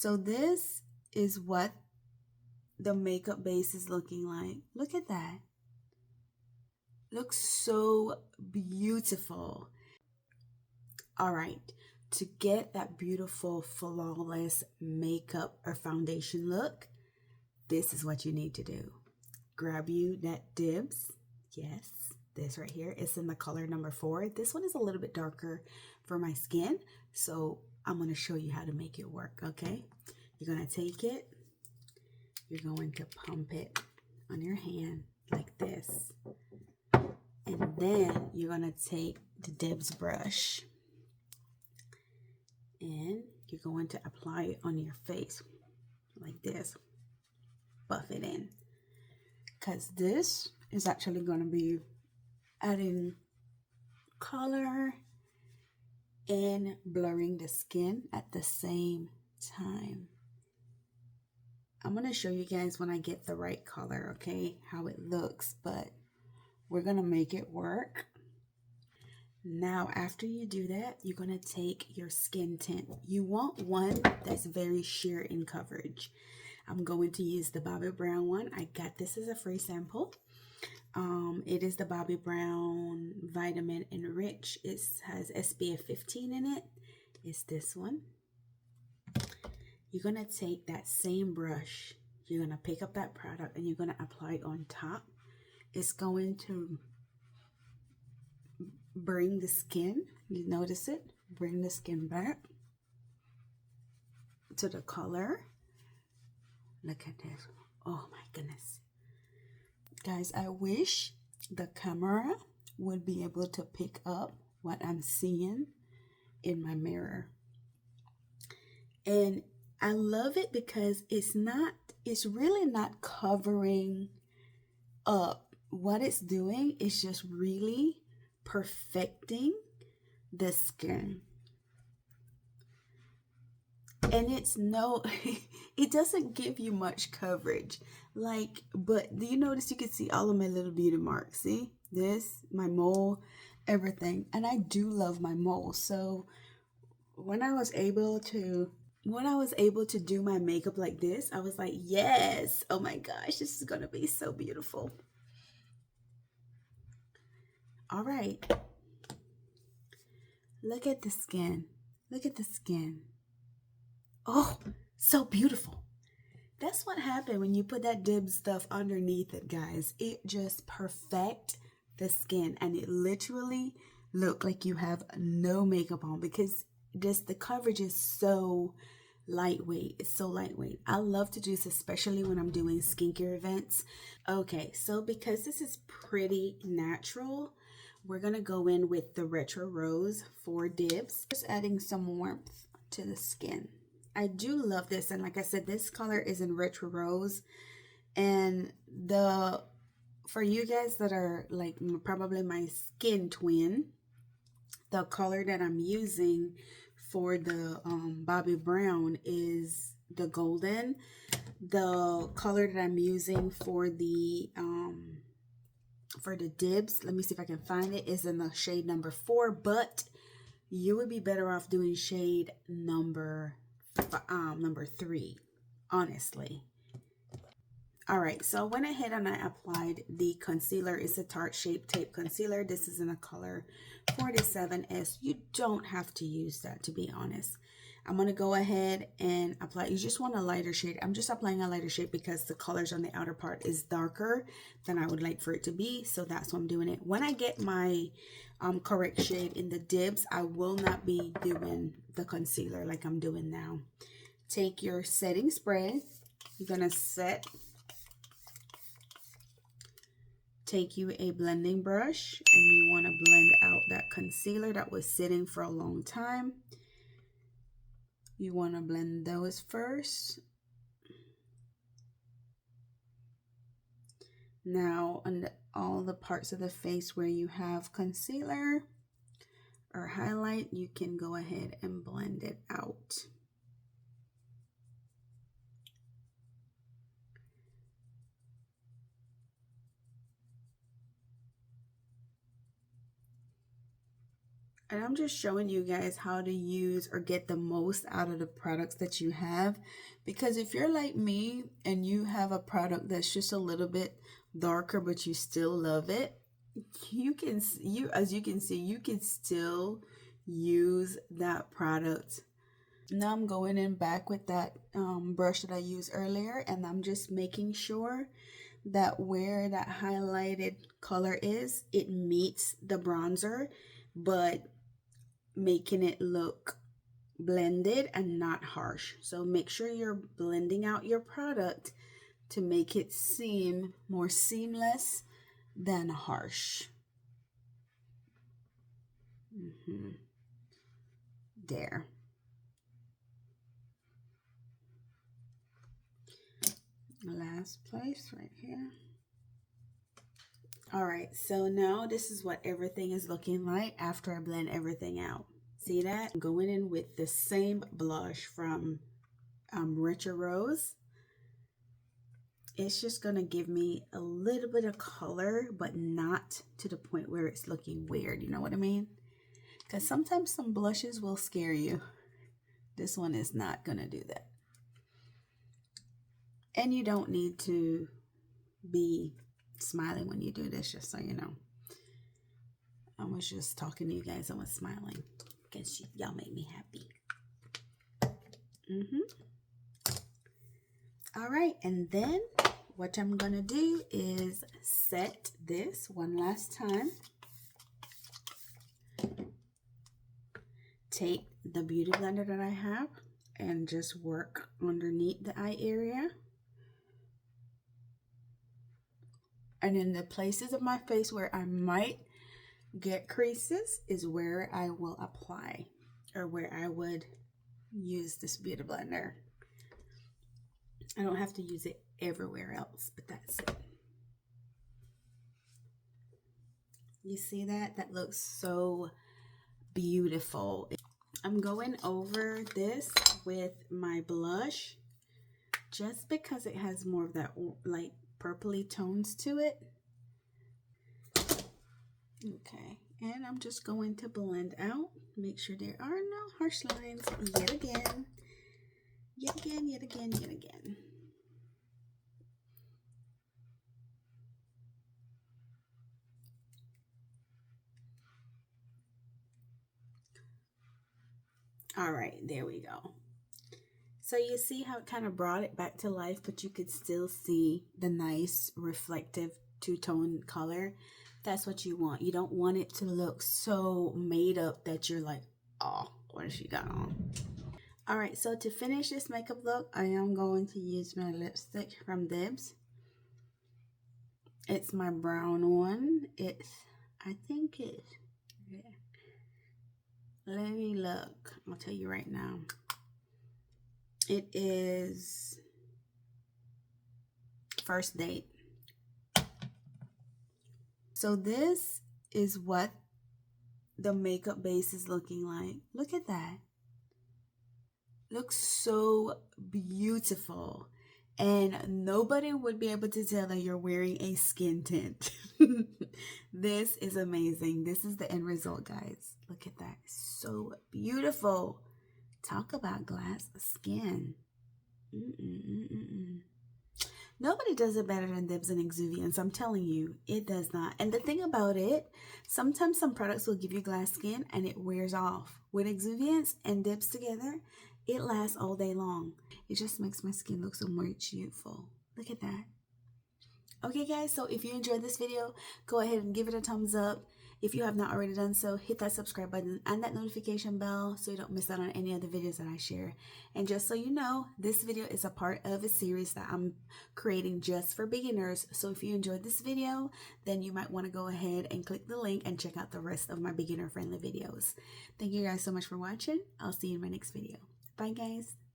So this is what the makeup base is looking like. Look at that. Looks so beautiful. All right, to get that beautiful, flawless makeup or foundation look, this is what you need to do. Grab you that Dibs. Yes, this right here. It's in the color number 4. This one is a little bit darker for my skin, so I'm going to show you how to make it work, okay? You're going to take it. You're going to pump it on your hand like this. And then you're going to take the Dibs brush and you're going to apply it on your face like this. Buff it in, because this is actually going to be adding color and blurring the skin at the same time. I'm going to show you guys when I get the right color, okay, how it looks, but we're going to make it work. Now, after you do that, you're going to take your skin tint. You want one that's very sheer in coverage. I'm going to use the Bobbi Brown one. I got this as a free sample. It is the Bobbi Brown Vitamin Enrich. It has SPF 15 in it. It's this one. You're going to take that same brush. You're going to pick up that product and you're going to apply it on top. It's going to bring the skin, you notice it, bring the skin back to the color. Look at this. Oh my goodness. Guys, I wish the camera would be able to pick up what I'm seeing in my mirror. And I love it because it's really not covering up. What it's doing is just really perfecting the skin. And it doesn't give you much coverage. But do you notice you can see all of my little beauty marks? See this, my mole, everything. And I do love my mole. So when I was able to do my makeup like this, I was like, yes, oh my gosh, this is going to be so beautiful. All right. Look at the skin. Look at the skin. Oh, so beautiful. That's what happened when you put that Dibs stuff underneath it, guys. It just perfect the skin, and it literally look like you have no makeup on because the coverage is so lightweight. It's so lightweight. I love to do this, especially when I'm doing skincare events. Okay, so because this is pretty natural, we're gonna go in with the Retro Rose for Dibs. Just adding some warmth to the skin. I do love this, and like I said, this color is in Retro Rose. And for you guys that are like probably my skin twin, the color that I'm using for the Bobbi Brown is the golden. The color that I'm using for the Dibs, let me see if I can find it, is in the shade number 4, but you would be better off doing shade number 3, honestly. All right, so I went ahead and I applied the concealer. It's a Tarte Shape Tape Concealer. This is in the color 47S. You don't have to use that, to be honest. I'm going to go ahead and apply. You just want a lighter shade. I'm just applying a lighter shade because the colors on the outer part is darker than I would like for it to be. So that's why I'm doing it. When I get my correct shade in the Dibs, I will not be doing the concealer like I'm doing now. Take your setting spray. You're going to take you a blending brush and you want to blend out that concealer that was sitting for a long time. You want to blend those first. Now on all the parts of the face where you have concealer or highlight, you can go ahead and blend it out. And I'm just showing you guys how to use or get the most out of the products that you have. Because if you're like me and you have a product that's just a little bit darker, but you still love it, as you can see, you can still use that product. Now I'm going in back with that brush that I used earlier, and I'm just making sure that where that highlighted color is, it meets the bronzer, but making it look blended and not harsh. So make sure you're blending out your product to make it seem more seamless than harsh. There. Last place right here. All right, so now this is what everything is looking like after I blend everything out. See that? I'm going in with the same blush from Richer Rose. It's just gonna give me a little bit of color, but not to the point where it's looking weird. You know what I mean? Because sometimes some blushes will scare you. This one is not gonna do that. And you don't need to be smiling when you do this, just so you know. I was just talking to you guys. I was smiling because y'all make me happy. All right, and then what I'm gonna do is set this one last time. Take the beauty blender that I have and just work underneath the eye area. And in the places of my face where I might get creases is where I will apply, or where I would use this beauty blender. I don't have to use it everywhere else, but that's it. You see that? That looks so beautiful. I'm going over this with my blush just because it has more of that like purpley tones to it. Okay, and I'm just going to blend out, make sure there are no harsh lines yet again. All right, there we go. So you see how it kind of brought it back to life, but you could still see the nice reflective two-tone color. That's what you want. You don't want it to look so made up that you're like, oh, what has she got on? All right, so to finish this makeup look, I am going to use my lipstick from Dibs. It's my brown one. I think it's, yeah. Let me look. I'll tell you right now. It is First Date. So this is what the makeup base is looking like. Look at that. Looks so beautiful. And nobody would be able to tell that you're wearing a skin tint. This is amazing. This is the end result, guys. Look at that. So beautiful. Talk about glass skin. Nobody does it better than Dibs and Exuviance. I'm telling you, it does not. And the thing about it, sometimes some products will give you glass skin and it wears off. With Exuviance and Dibs together, it lasts all day long. It just makes my skin look so more youthful. Look at that. Okay, guys, so if you enjoyed this video, go ahead and give it a thumbs up. If you have not already done so, hit that subscribe button and that notification bell so you don't miss out on any other videos that I share. And just so you know, this video is a part of a series that I'm creating just for beginners. So if you enjoyed this video, then you might want to go ahead and click the link and check out the rest of my beginner-friendly videos. Thank you guys so much for watching. I'll see you in my next video. Bye, guys.